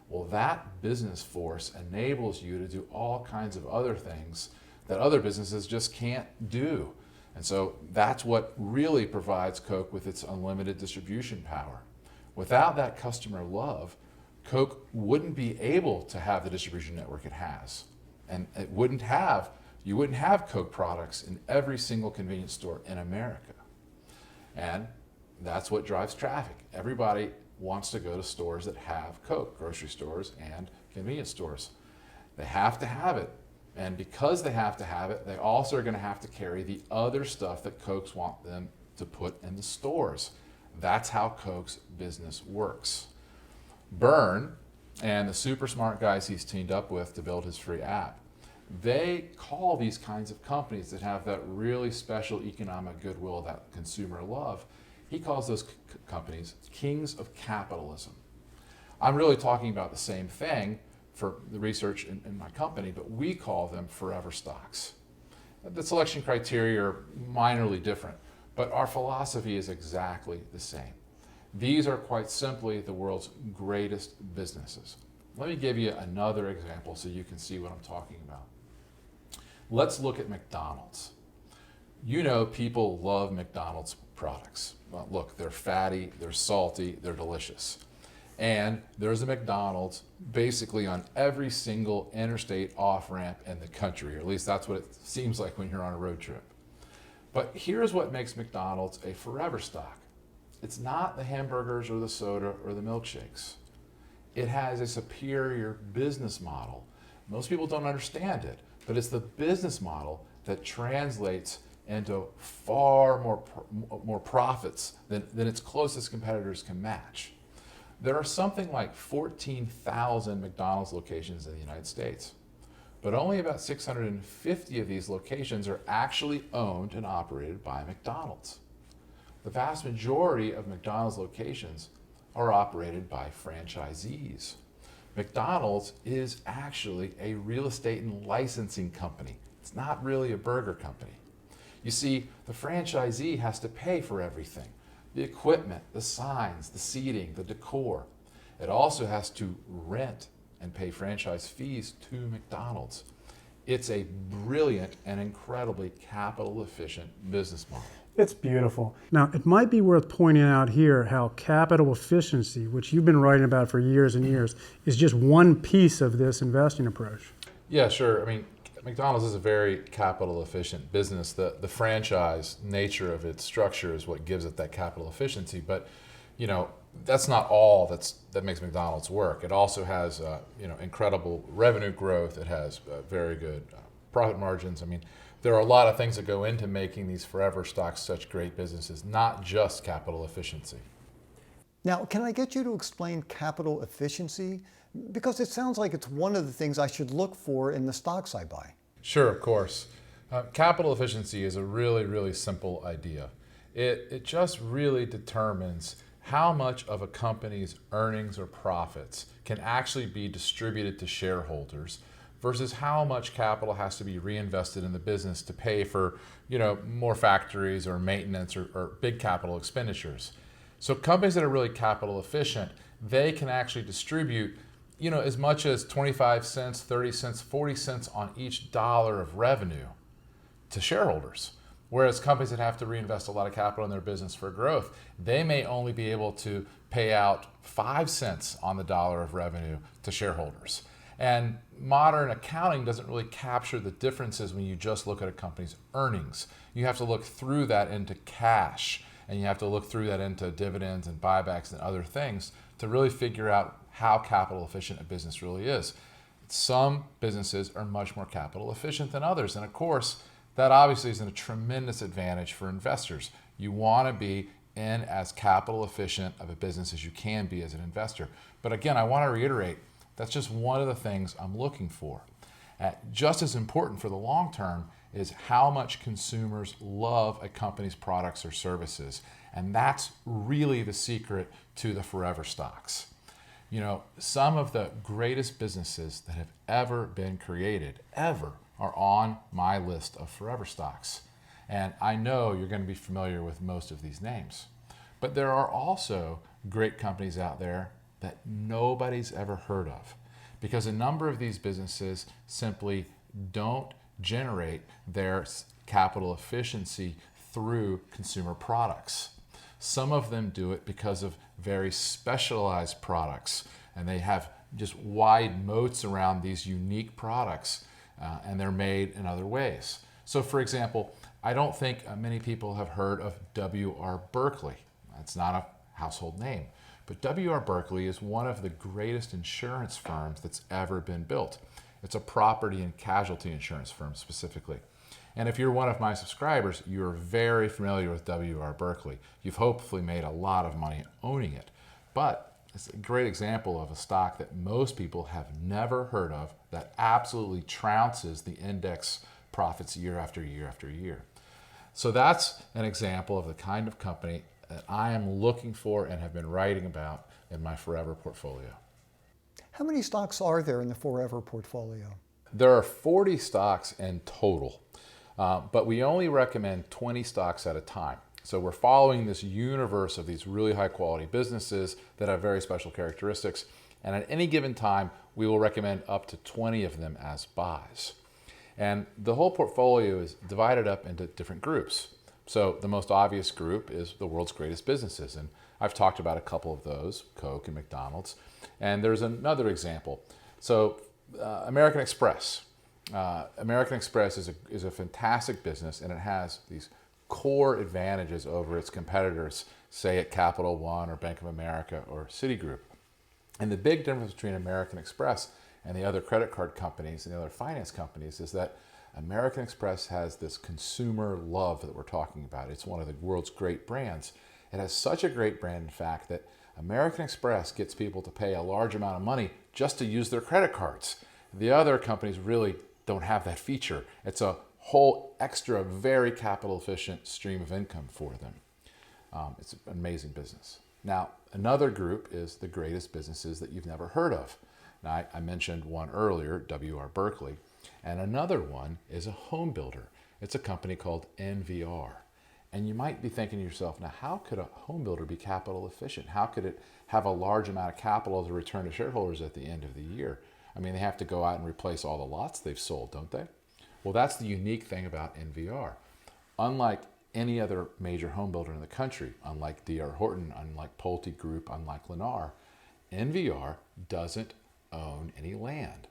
well, that business force enables you to do all kinds of other things that other businesses just can't do. And so that's what really provides Coke with its unlimited distribution power. Without that customer love, Coke wouldn't be able to have the distribution network it has. And you wouldn't have Coke products in every single convenience store in America. And that's what drives traffic. Everybody wants to go to stores that have Coke, grocery stores and convenience stores. They have to have it. And because they have to have it, they also are going to have to carry the other stuff that Cokes want them to put in the stores. That's how Coke's business works. Byrne and the super smart guys he's teamed up with to build his free app, they call these kinds of companies that have that really special economic goodwill, that consumer love, he calls those companies kings of capitalism. I'm really talking about the same thing for the research in my company, but we call them forever stocks. The selection criteria are minorly different, but our philosophy is exactly the same. These are quite simply the world's greatest businesses. Let me give you another example so you can see what I'm talking about. Let's look at McDonald's. You know, people love McDonald's products. Well, look, they're fatty, they're salty, they're delicious. And there's a McDonald's basically on every single interstate off-ramp in the country, or at least that's what it seems like when you're on a road trip. But here's what makes McDonald's a forever stock. It's not the hamburgers or the soda or the milkshakes. It has a superior business model. Most people don't understand it, but it's the business model that translates into far more profits than its closest competitors can match. There are something like 14,000 McDonald's locations in the United States, but only about 650 of these locations are actually owned and operated by McDonald's. The vast majority of McDonald's locations are operated by franchisees. McDonald's is actually a real estate and licensing company. It's not really a burger company. You see, the franchisee has to pay for everything. The equipment, the signs, the seating, the decor. It also has to rent and pay franchise fees to McDonald's. It's a brilliant and incredibly capital efficient business model. It's beautiful. Now, it might be worth pointing out here how capital efficiency, which you've been writing about for years and years, is just one piece of this investing approach. Yeah, sure. I mean, McDonald's is a very capital efficient business. The franchise nature of its structure is what gives it that capital efficiency. But, you know, that's not all that makes McDonald's work. It also has, incredible revenue growth. It has very good profit margins. I mean, there are a lot of things that go into making these forever stocks such great businesses, not just capital efficiency. Now, can I get you to explain capital efficiency? Because it sounds like it's one of the things I should look for in the stocks I buy. Sure, of course. Capital efficiency is a really, really simple idea. It just really determines how much of a company's earnings or profits can actually be distributed to shareholders versus how much capital has to be reinvested in the business to pay for, more factories or maintenance or big capital expenditures. So companies that are really capital efficient, they can actually distribute, as much as 25 cents, 30 cents, 40 cents on each dollar of revenue to shareholders. Whereas companies that have to reinvest a lot of capital in their business for growth, they may only be able to pay out 5 cents on the dollar of revenue to shareholders. And modern accounting doesn't really capture the differences when you just look at a company's earnings. You have to look through that into cash, and you have to look through that into dividends and buybacks and other things to really figure out how capital efficient a business really is. Some businesses are much more capital efficient than others, and of course, that obviously is a tremendous advantage for investors. You want to be in as capital efficient of a business as you can be as an investor. But again, I want to reiterate, that's just one of the things I'm looking for. Just as important for the long term is how much consumers love a company's products or services. And that's really the secret to the forever stocks. Some of the greatest businesses that have ever been created, ever, are on my list of forever stocks. And I know you're going to be familiar with most of these names. But there are also great companies out there that nobody's ever heard of, because a number of these businesses simply don't generate their capital efficiency through consumer products. Some of them do it because of very specialized products, and they have just wide moats around these unique products, and they're made in other ways. So for example, I don't think many people have heard of W.R. Berkley. That's not a household name. But W.R. Berkley is one of the greatest insurance firms that's ever been built. It's a property and casualty insurance firm specifically. And if you're one of my subscribers, you're very familiar with W.R. Berkley. You've hopefully made a lot of money owning it. But it's a great example of a stock that most people have never heard of that absolutely trounces the index profits year after year after year. So that's an example of the kind of company that I am looking for and have been writing about in my Forever portfolio. How many stocks are there in the Forever portfolio? There are 40 stocks in total, but we only recommend 20 stocks at a time. So we're following this universe of these really high quality businesses that have very special characteristics. And at any given time, we will recommend up to 20 of them as buys. And the whole portfolio is divided up into different groups. So the most obvious group is the world's greatest businesses. And I've talked about a couple of those, Coke and McDonald's. And there's another example. So American Express. American Express is a fantastic business, and it has these core advantages over its competitors, say at Capital One or Bank of America or Citigroup. And the big difference between American Express and the other credit card companies and the other finance companies is that American Express has this consumer love that we're talking about. It's one of the world's great brands. It has such a great brand, in fact, that American Express gets people to pay a large amount of money just to use their credit cards. The other companies really don't have that feature. It's a whole extra, very capital efficient stream of income for them. It's an amazing business. Now, another group is the greatest businesses that you've never heard of. Now, I mentioned one earlier, W.R. Berkley, and another one is a home builder. It's a company called NVR. And you might be thinking to yourself, now how could a home builder be capital efficient? How could it have a large amount of capital to return to shareholders at the end of the year? I mean, they have to go out and replace all the lots they've sold, don't they? Well, that's the unique thing about NVR. Unlike any other major home builder in the country, unlike D.R. Horton, unlike Pulte Group, unlike Lennar, NVR doesn't own any land.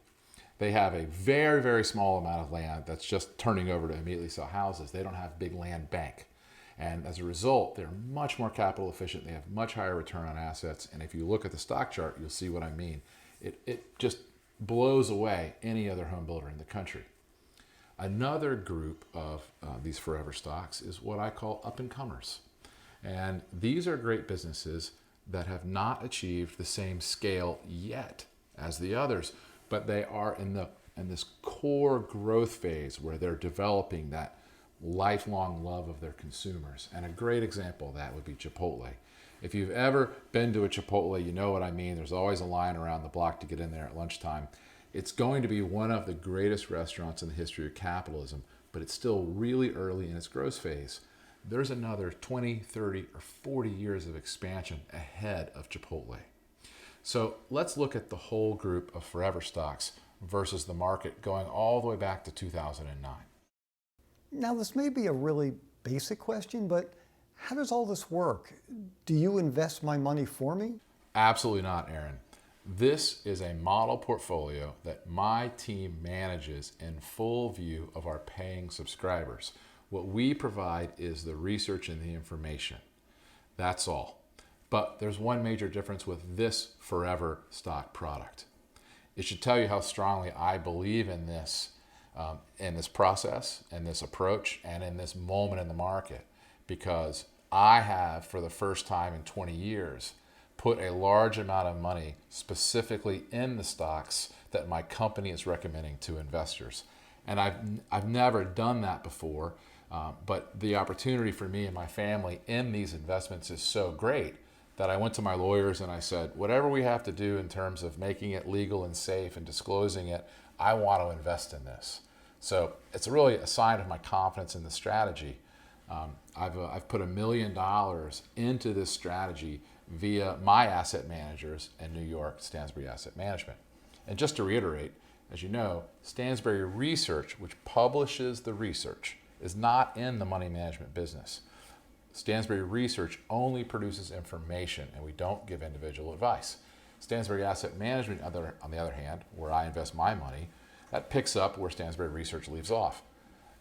They have a very, very small amount of land that's just turning over to immediately sell houses. They don't have a big land bank. And as a result, they're much more capital efficient. They have much higher return on assets. And if you look at the stock chart, you'll see what I mean. It just blows away any other home builder in the country. Another group of these forever stocks is what I call up-and-comers. And these are great businesses that have not achieved the same scale yet as the others, but they are in this core growth phase where they're developing that lifelong love of their consumers. And a great example of that would be Chipotle. If you've ever been to a Chipotle, you know what I mean. There's always a line around the block to get in there at lunchtime. It's going to be one of the greatest restaurants in the history of capitalism, but it's still really early in its growth phase. There's another 20, 30, or 40 years of expansion ahead of Chipotle. So let's look at the whole group of forever stocks versus the market going all the way back to 2009. Now, this may be a really basic question, but how does all this work? Do you invest my money for me? Absolutely not, Aaron. This is a model portfolio that my team manages in full view of our paying subscribers. What we provide is the research and the information. That's all. But there's one major difference with this forever stock product. It should tell you how strongly I believe in this process, and this approach, and in this moment in the market, because I have, for the first time in 20 years, put a large amount of money specifically in the stocks that my company is recommending to investors. And I've never done that before, but the opportunity for me and my family in these investments is so great that I went to my lawyers and I said, whatever we have to do in terms of making it legal and safe and disclosing it, I want to invest in this. So it's really a sign of my confidence in the strategy. I've put $1 million into this strategy via my asset managers in New York, Stansberry Asset Management. And just to reiterate, as you know, Stansberry Research, which publishes the research, is not in the money management business. Stansberry Research only produces information, and we don't give individual advice. Stansberry Asset Management, on the other hand, where I invest my money, that picks up where Stansberry Research leaves off.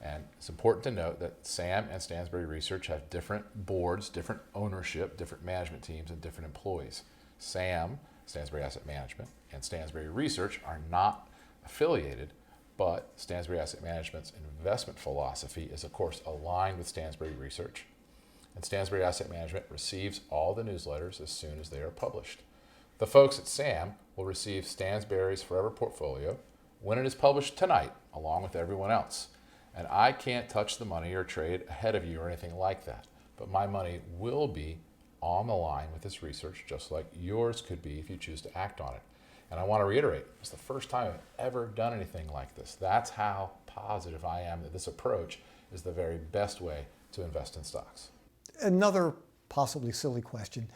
And it's important to note that SAM and Stansberry Research have different boards, different ownership, different management teams, and different employees. SAM, Stansberry Asset Management, and Stansberry Research are not affiliated, but Stansberry Asset Management's investment philosophy is, of course, aligned with Stansberry Research. And Stansberry Asset Management receives all the newsletters as soon as they are published. The folks at SAM will receive Stansberry's Forever Portfolio when it is published tonight, along with everyone else. And I can't touch the money or trade ahead of you or anything like that. But my money will be on the line with this research, just like yours could be if you choose to act on it. And I want to reiterate, it's the first time I've ever done anything like this. That's how positive I am that this approach is the very best way to invest in stocks. Another possibly silly question.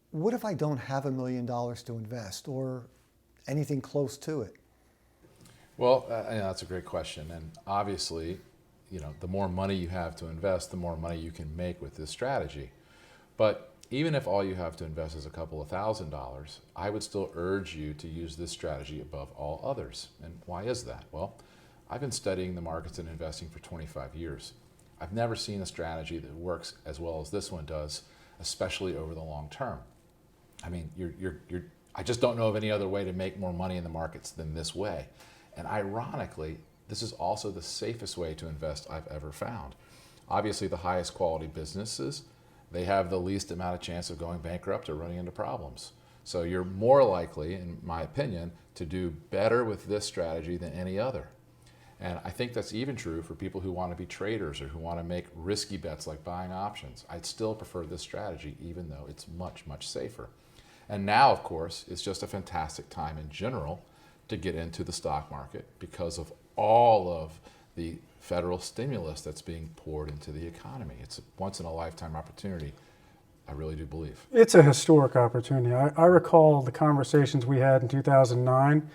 What if I don't have $1 million to invest or anything close to it? Well, that's a great question. And obviously, the more money you have to invest, the more money you can make with this strategy. But even if all you have to invest is a couple of $1,000s, I would still urge you to use this strategy above all others. And why is that? Well, I've been studying the markets and investing for 25 years. I've never seen a strategy that works as well as this one does, especially over the long term. I mean, I just don't know of any other way to make more money in the markets than this way. And ironically, this is also the safest way to invest I've ever found. Obviously, the highest quality businesses, they have the least amount of chance of going bankrupt or running into problems. So you're more likely, in my opinion, to do better with this strategy than any other. And I think that's even true for people who want to be traders or who want to make risky bets like buying options. I'd still prefer this strategy, even though it's much, much safer. And now, of course, it's just a fantastic time in general to get into the stock market because of all of the federal stimulus that's being poured into the economy. It's a once-in-a-lifetime opportunity, I really do believe. It's a historic opportunity. I recall the conversations we had in 2009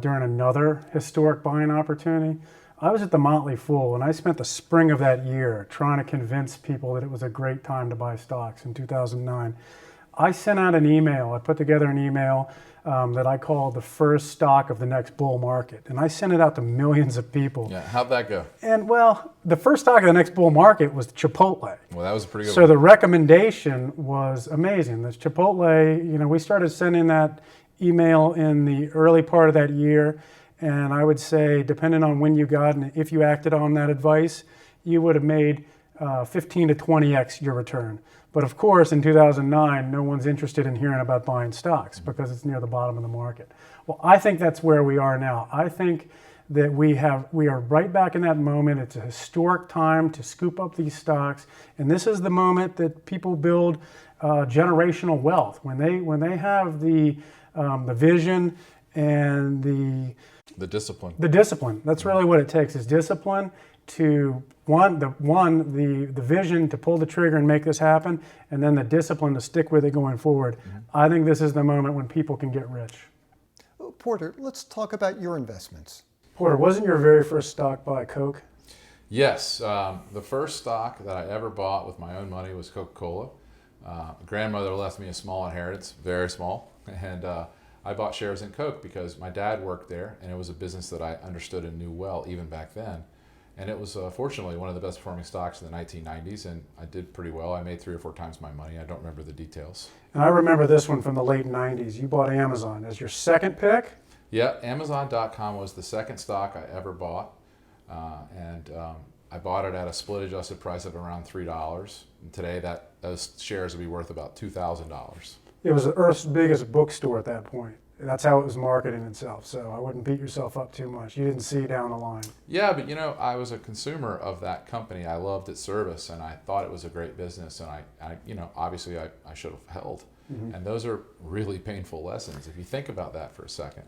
during another historic buying opportunity. I was at the Motley Fool, and I spent the spring of that year trying to convince people that it was a great time to buy stocks in 2009. I sent out an email. I put together an email that I called the first stock of the next bull market. And I sent it out to millions of people. Yeah, how'd that go? And well, the first stock of the next bull market was Chipotle. Well, that was a pretty good So one. the recommendation was amazing. This Chipotle, we started sending that email in the early part of that year. And I would say, depending on when you got and if you acted on that advice, you would have made 15 to 20x your return. But of course, in 2009, no one's interested in hearing about buying stocks because it's near the bottom of the market. Well, I think that's where we are now. I think that we are right back in that moment. It's a historic time to scoop up these stocks, and this is the moment that people build generational wealth when they have the vision and The discipline. the discipline. That's really what it takes, is discipline to the vision to pull the trigger and make this happen, and then the discipline to stick with it going forward. I think this is the moment when people can get rich. Porter, let's talk about your investments. Porter, wasn't your very first stock by Coke? Yes, the first stock that I ever bought with my own money was Coca-Cola. Grandmother left me a small inheritance, very small, and I bought shares in Coke because my dad worked there, and it was a business that I understood and knew well even back then. And it was fortunately one of the best performing stocks in the 1990s, and I did pretty well. I made 3 or 4 times my money. I don't remember the details. And I remember this one from the late 90s. You bought Amazon as your second pick? Yeah, Amazon.com was the second stock I ever bought, and I bought it at a split adjusted price of around $3. And today those shares would be worth about $2,000. It was the Earth's biggest bookstore at that point. That's how it was marketing itself, so I wouldn't beat yourself up too much. You didn't see down the line. Yeah, but I was a consumer of that company. I loved its service, and I thought it was a great business, and I obviously I should have held. And those are really painful lessons if you think about that for a second.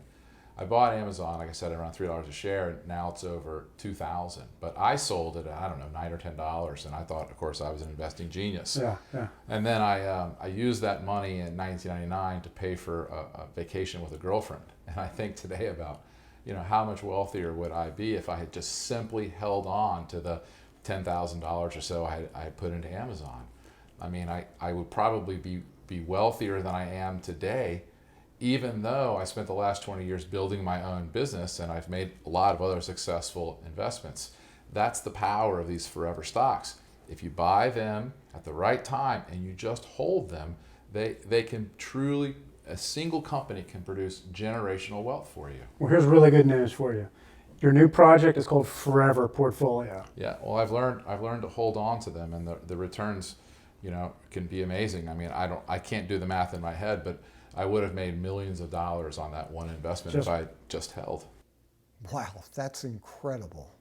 I bought Amazon, like I said, around $3 a share, and now it's over $2,000. But I sold it at, I don't know, $9 or $10, and I thought, of course, I was an investing genius. Yeah. And then I used that money in 1999 to pay for a vacation with a girlfriend. And I think today about, how much wealthier would I be if I had just simply held on to the $10,000 or so I had put into Amazon. I mean, I would probably be wealthier than I am today, even though I spent the last 20 years building my own business and I've made a lot of other successful investments. That's the power of these forever stocks. If you buy them at the right time and you just hold them, they can truly, a single company can produce generational wealth for you. Well, here's really good news for you. Your new project is called Forever Portfolio. Yeah, well, I've learned to hold on to them, and the returns, can be amazing. I mean, I can't do the math in my head, but I would have made millions of dollars on that one investment if I just held. Wow, that's incredible.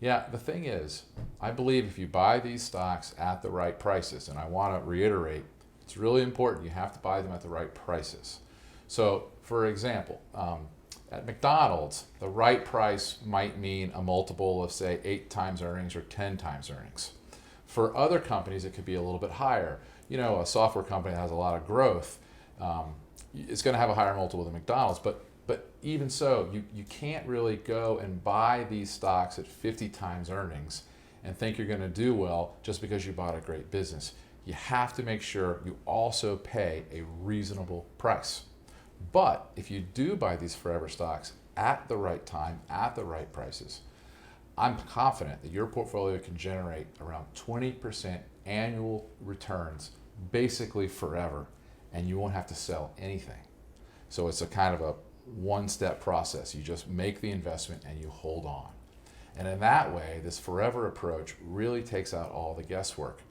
Yeah, the thing is, I believe if you buy these stocks at the right prices, and I want to reiterate, it's really important, you have to buy them at the right prices. So, for example, at McDonald's, the right price might mean a multiple of, say, 8 times earnings or 10 times earnings. For other companies, it could be a little bit higher. A software company that has a lot of growth, it's going to have a higher multiple than McDonald's, but even so, you can't really go and buy these stocks at 50 times earnings and think you're going to do well just because you bought a great business. You have to make sure you also pay a reasonable price. But if you do buy these forever stocks at the right time, at the right prices, I'm confident that your portfolio can generate around 20% annual returns basically forever, and you won't have to sell anything. So it's a kind of a one-step process. You just make the investment and you hold on. And in that way, this forever approach really takes out all the guesswork.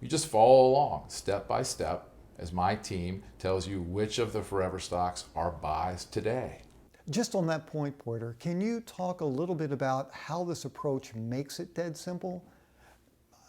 You just follow along step by step as my team tells you which of the forever stocks are buys today. Just on that point, Porter, can you talk a little bit about how this approach makes it dead simple?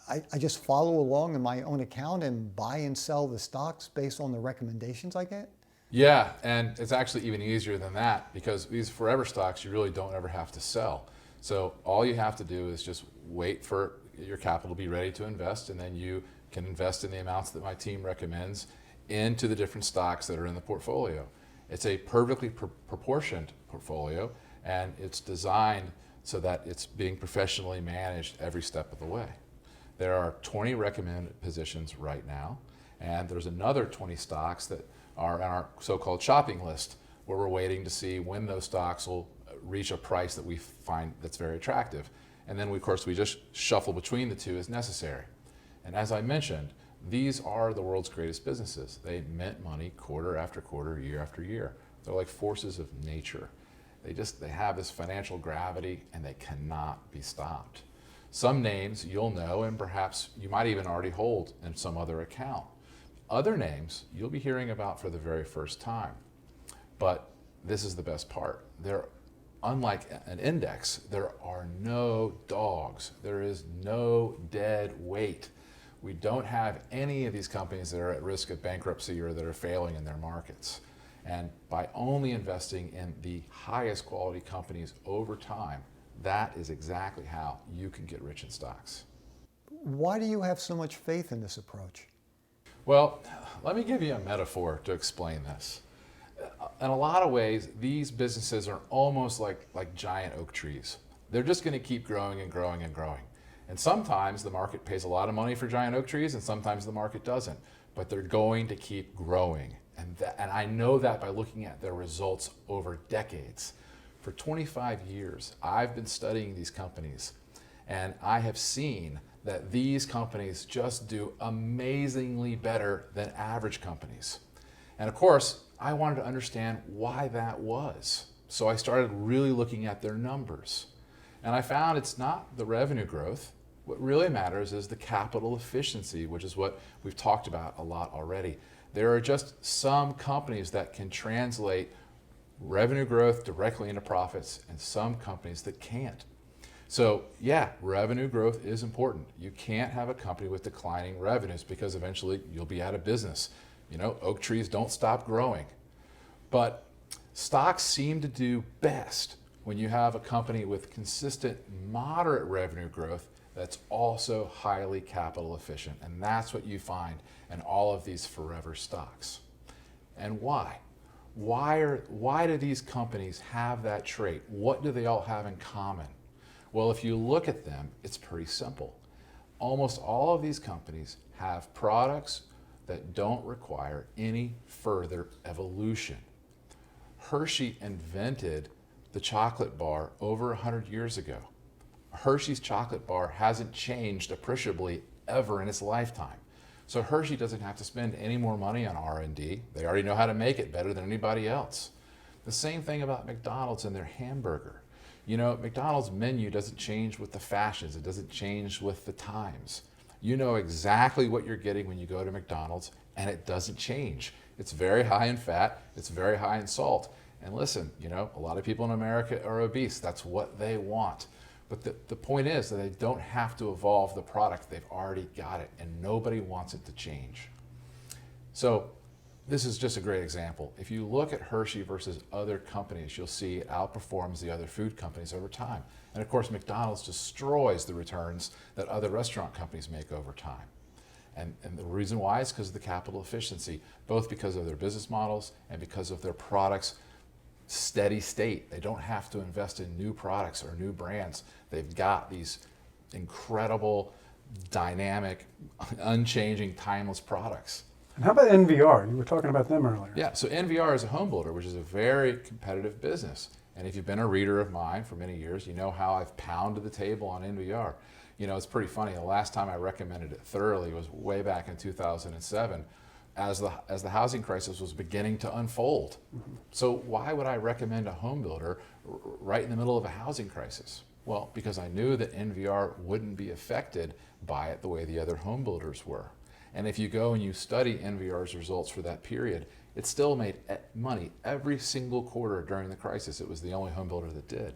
I just follow along in my own account and buy and sell the stocks based on the recommendations I get? Yeah, and it's actually even easier than that because these forever stocks you really don't ever have to sell. So all you have to do is just wait for your capital to be ready to invest, and then you can invest in the amounts that my team recommends into the different stocks that are in the portfolio. It's a perfectly proportioned portfolio, and it's designed so that it's being professionally managed every step of the way. There are 20 recommended positions right now, and there's another 20 stocks that are on our so-called shopping list where we're waiting to see when those stocks will reach a price that we find that's very attractive. And then, of course, we just shuffle between the two as necessary. And as I mentioned, these are the world's greatest businesses. They mint money quarter after quarter, year after year. They're like forces of nature. They have this financial gravity and they cannot be stopped. Some names you'll know and perhaps you might even already hold in some other account. Other names you'll be hearing about for the very first time. But this is the best part. Unlike an index, there are no dogs. There is no dead weight. We don't have any of these companies that are at risk of bankruptcy or that are failing in their markets. And by only investing in the highest quality companies over time, that is exactly how you can get rich in stocks. Why do you have so much faith in this approach? Well, let me give you a metaphor to explain this. In a lot of ways, these businesses are almost like giant oak trees. They're just going to keep growing and growing and growing. And sometimes the market pays a lot of money for giant oak trees, and sometimes the market doesn't. But they're going to keep growing. And I know that by looking at their results over decades. For 25 years, I've been studying these companies, and I have seen that these companies just do amazingly better than average companies. And of course, I wanted to understand why that was. So I started really looking at their numbers. And I found it's not the revenue growth. What really matters is the capital efficiency, which is what we've talked about a lot already. There are just some companies that can translate revenue growth directly into profits, and some companies that can't. So yeah, revenue growth is important. You can't have a company with declining revenues because eventually you'll be out of business. You know, oak trees don't stop growing. But stocks seem to do best when you have a company with consistent, moderate revenue growth that's also highly capital efficient. And that's what you find in all of these forever stocks. And why? Why do these companies have that trait? What do they all have in common? Well, if you look at them, it's pretty simple. Almost all of these companies have products that don't require any further evolution. Hershey invented the chocolate bar over 100 years ago. Hershey's chocolate bar hasn't changed appreciably ever in its lifetime. So Hershey doesn't have to spend any more money on R&D. They already know how to make it better than anybody else. The same thing about McDonald's and their hamburger. You know, McDonald's menu doesn't change with the fashions. It doesn't change with the times. You know exactly what you're getting when you go to McDonald's, and it doesn't change. It's very high in fat. It's very high in salt. And listen, you know, a lot of people in America are obese. That's what they want. But the point is that they don't have to evolve the product. They've already got it, and nobody wants it to change. So this is just a great example. If you look at Hershey versus other companies, you'll see it outperforms the other food companies over time. And of course, McDonald's destroys the returns that other restaurant companies make over time. And the reason why is because of the capital efficiency, both because of their business models and because of their products' steady state. They don't have to invest in new products or new brands. They've got these incredible, dynamic, unchanging, timeless products. And how about NVR? You were talking about them earlier. Yeah, so NVR is a home builder, which is a very competitive business. And if you've been a reader of mine for many years, you know how I've pounded the table on NVR. You know, it's pretty funny. The last time I recommended it thoroughly was way back in 2007. As the housing crisis was beginning to unfold. Mm-hmm. So why would I recommend a home builder right in the middle of a housing crisis? Well, because I knew that NVR wouldn't be affected by it the way the other home builders were. And if you go and you study NVR's results for that period, it still made money every single quarter during the crisis. It was the only home builder that did.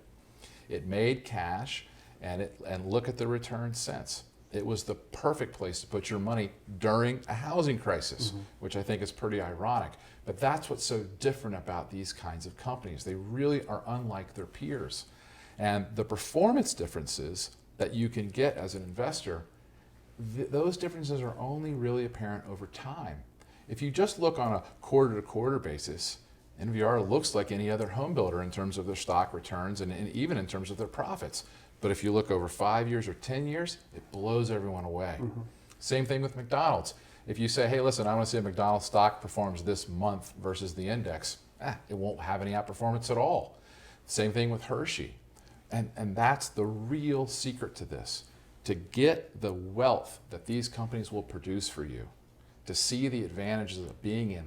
It made cash, and look at the return since. It was the perfect place to put your money during a housing crisis, mm-hmm. which I think is pretty ironic. But that's what's so different about these kinds of companies. They really are unlike their peers. And the performance differences that you can get as an investor, those differences are only really apparent over time. If you just look on a quarter-to-quarter basis, NVR looks like any other home builder in terms of their stock returns and even in terms of their profits. But if you look over 5 years or 10 years, it blows everyone away. Mm-hmm. Same thing with McDonald's. If you say, hey, listen, I want to see if McDonald's stock performs this month versus the index, it won't have any outperformance at all. Same thing with Hershey. And that's the real secret to this. To get the wealth that these companies will produce for you, to see the advantages of being in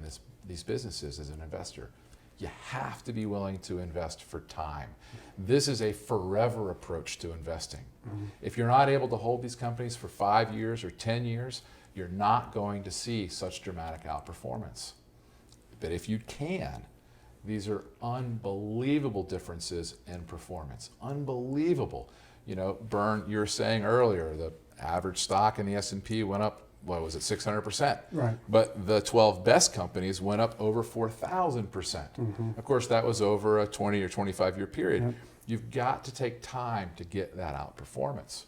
these businesses as an investor, you have to be willing to invest for time. This is a forever approach to investing. Mm-hmm. If you're not able to hold these companies for 5 years or 10 years, you're not going to see such dramatic outperformance. But if you can, these are unbelievable differences in performance. Unbelievable. You know, Bern, you were saying earlier, the average stock in the S&P went up what was it, 600%. Right. But the 12 best companies went up over 4,000%. Of course, that was over a 20 or 25-year period. Yep. You've got to take time to get that outperformance.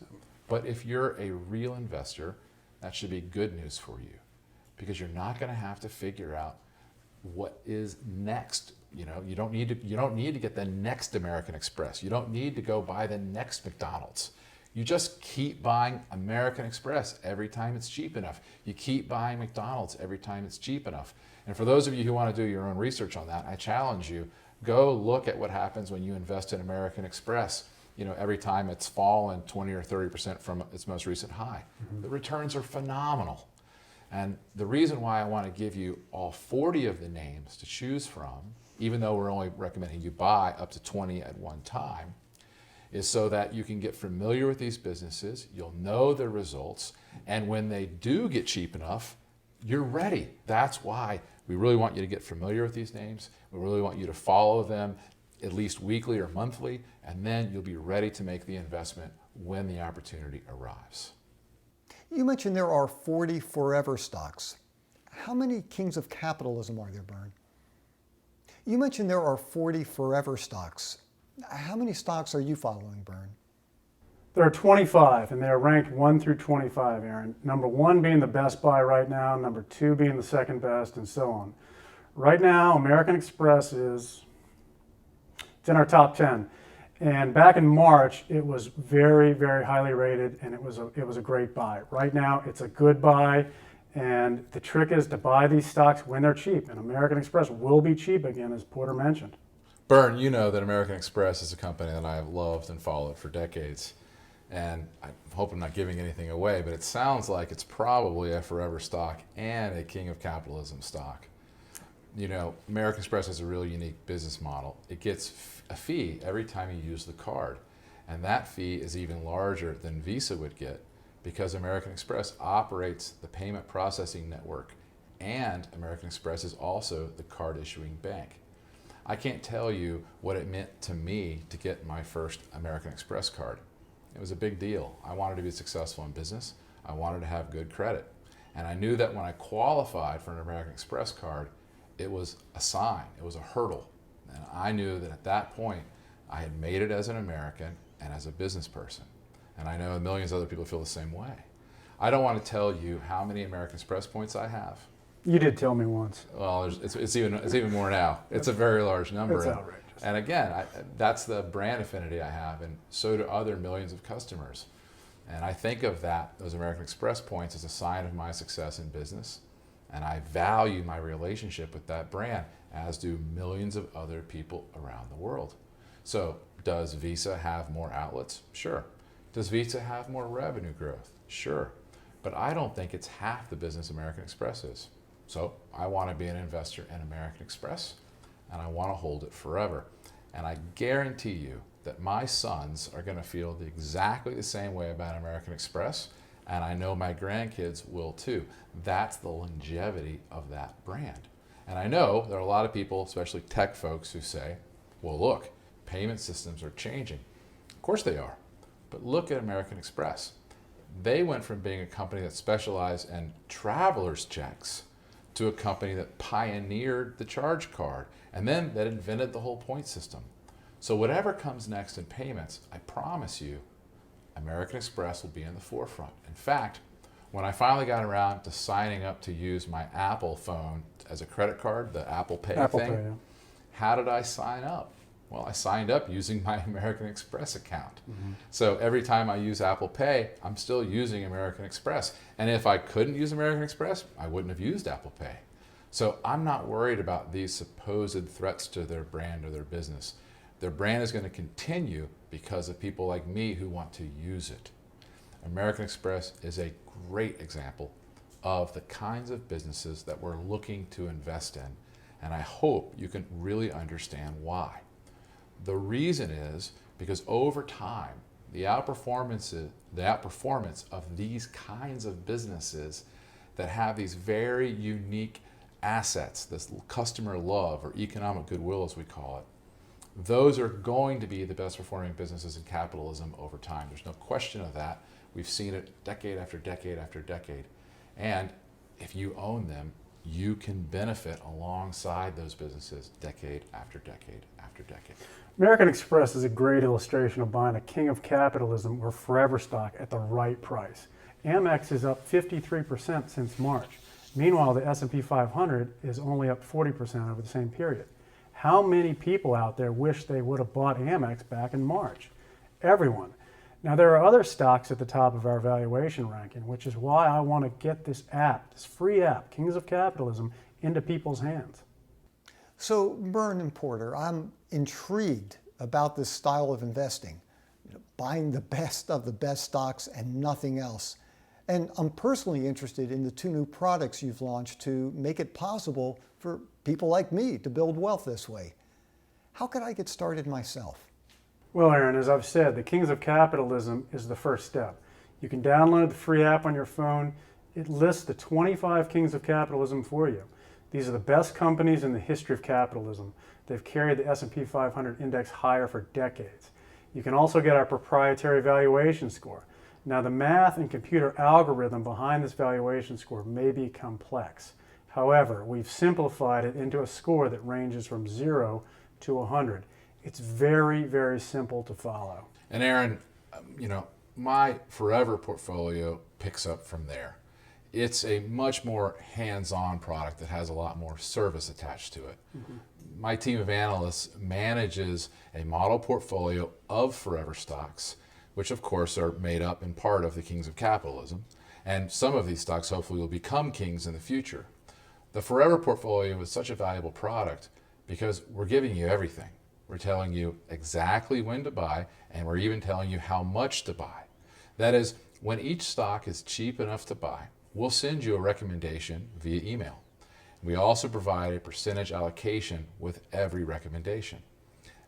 But if you're a real investor, that should be good news for you, because you're not going to have to figure out what is next. You know, you don't need to get the next American Express. You don't need to go buy the next McDonald's. You just keep buying American Express every time it's cheap enough. You keep buying McDonald's every time it's cheap enough. And for those of you who want to do your own research on that, I challenge you, go look at what happens when you invest in American Express. You know, every time it's fallen 20 or 30% from its most recent high. The returns are phenomenal. And the reason why I want to give you all 40 of the names to choose from, even though we're only recommending you buy up to 20 at one time, is so that you can get familiar with these businesses, you'll know their results, and when they do get cheap enough, you're ready. That's why we really want you to get familiar with these names. We really want you to follow them at least weekly or monthly, and then you'll be ready to make the investment when the opportunity arrives. You mentioned there are 40 forever stocks. How many kings of capitalism are there, Bern? You mentioned there are 40 forever stocks. How many stocks are you following, Bern? There are 25, and they are ranked 1 through 25, Aaron. Number 1 being the best buy right now, number 2 being the second best, and so on. Right now, American Express it's in our top 10. And back in March, it was very, very highly rated, and it was a great buy. Right now, it's a good buy, and the trick is to buy these stocks when they're cheap. And American Express will be cheap again, as Porter mentioned. Bern, you know that American Express is a company that I have loved and followed for decades. And I hope I'm not giving anything away, but it sounds like it's probably a forever stock and a king of capitalism stock. You know, American Express has a really unique business model. It gets a fee every time you use the card. And that fee is even larger than Visa would get, because American Express operates the payment processing network, and American Express is also the card issuing bank. I can't tell you what it meant to me to get my first American Express card. It was a big deal. I wanted to be successful in business. I wanted to have good credit. And I knew that when I qualified for an American Express card, it was a sign, it was a hurdle. And I knew that at that point, I had made it as an American and as a business person. And I know millions of other people feel the same way. I don't want to tell you how many American Express points I have. You did tell me once. Well, it's even more now. It's a very large number. It's outrageous. And again, that's the brand affinity I have, and so do other millions of customers. And I think of those American Express points, as a sign of my success in business. And I value my relationship with that brand, as do millions of other people around the world. So, does Visa have more outlets? Sure. Does Visa have more revenue growth? Sure. But I don't think it's half the business American Express is. So, I want to be an investor in American Express, and I want to hold it forever. And I guarantee you that my sons are going to feel exactly the same way about American Express, and I know my grandkids will too. That's the longevity of that brand. And I know there are a lot of people, especially tech folks, who say, well, look, payment systems are changing. Of course they are. But look at American Express. They went from being a company that specialized in traveler's checks to a company that pioneered the charge card, and then that invented the whole point system. So whatever comes next in payments, I promise you, American Express will be in the forefront. In fact, when I finally got around to signing up to use my Apple phone as a credit card, the Apple Pay thing, Pay, yeah. How did I sign up? Well, I signed up using my American Express account. So every time I use Apple Pay, I'm still using American Express. And if I couldn't use American Express, I wouldn't have used Apple Pay. So I'm not worried about these supposed threats to their brand or their business. Their brand is going to continue because of people like me who want to use it. American Express is a great example of the kinds of businesses that we're looking to invest in. And I hope you can really understand why. The reason is because over time, the outperformance of these kinds of businesses that have these very unique assets, this customer love or economic goodwill as we call it, those are going to be the best performing businesses in capitalism over time. There's no question of that. We've seen it decade after decade after decade. And if you own them, you can benefit alongside those businesses decade after decade after decade. American Express is a great illustration of buying a king of capitalism or forever stock at the right price. Amex is up 53% since March. Meanwhile, the S&P 500 is only up 40% over the same period. How many people out there wish they would have bought Amex back in March? Everyone. Now, there are other stocks at the top of our valuation ranking, which is why I want to get this app, this free app, Kings of Capitalism, into people's hands. So, Byrne and Porter, I'm intrigued about this style of investing, buying the best of the best stocks and nothing else. And I'm personally interested in the 2 new products you've launched to make it possible for people like me to build wealth this way. How could I get started myself? Well, Aaron, as I've said, the Kings of Capitalism is the first step. You can download the free app on your phone. It lists the 25 Kings of Capitalism for you. These are the best companies in the history of capitalism. They've carried the S&P 500 index higher for decades. You can also get our proprietary valuation score. Now, the math and computer algorithm behind this valuation score may be complex. However, we've simplified it into a score that ranges from 0 to 100. It's very, very simple to follow. And Aaron, my Forever portfolio picks up from there. It's a much more hands-on product that has a lot more service attached to it. Mm-hmm. My team of analysts manages a model portfolio of Forever stocks, which of course are made up in part of the Kings of Capitalism. And some of these stocks hopefully will become kings in the future. The Forever portfolio is such a valuable product because we're giving you everything. We're telling you exactly when to buy, and we're even telling you how much to buy. That is, when each stock is cheap enough to buy, we'll send you a recommendation via email. We also provide a percentage allocation with every recommendation.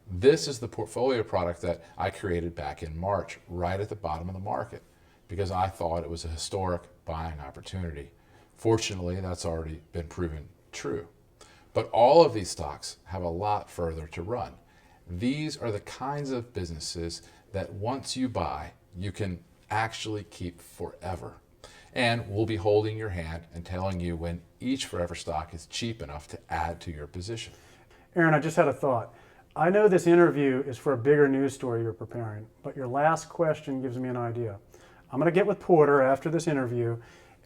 This is the portfolio product that I created back in March, right at the bottom of the market, because I thought it was a historic buying opportunity. Fortunately, that's already been proven true. But all of these stocks have a lot further to run. These are the kinds of businesses that once you buy, you can actually keep forever. And we'll be holding your hand and telling you when each Forever stock is cheap enough to add to your position. Aaron, I just had a thought. I know this interview is for a bigger news story you're preparing, but your last question gives me an idea. I'm going to get with Porter after this interview,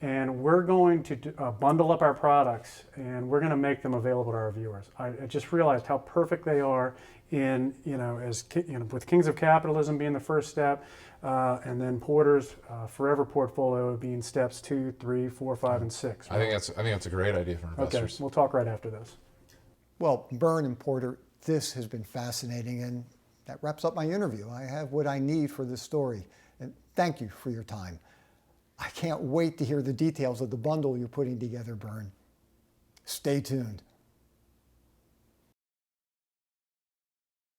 and we're going to bundle up our products, and we're going to make them available to our viewers. I just realized how perfect they are in, with Kings of Capitalism being the first step, and then Porter's Forever portfolio being steps 2, 3, 4, 5, and 6. Right? I think that's a great idea for investors. Okay, we'll talk right after this. Well, Byrne and Porter, this has been fascinating, and that wraps up my interview. I have what I need for this story, and thank you for your time. I can't wait to hear the details of the bundle you're putting together, Byrne. Stay tuned.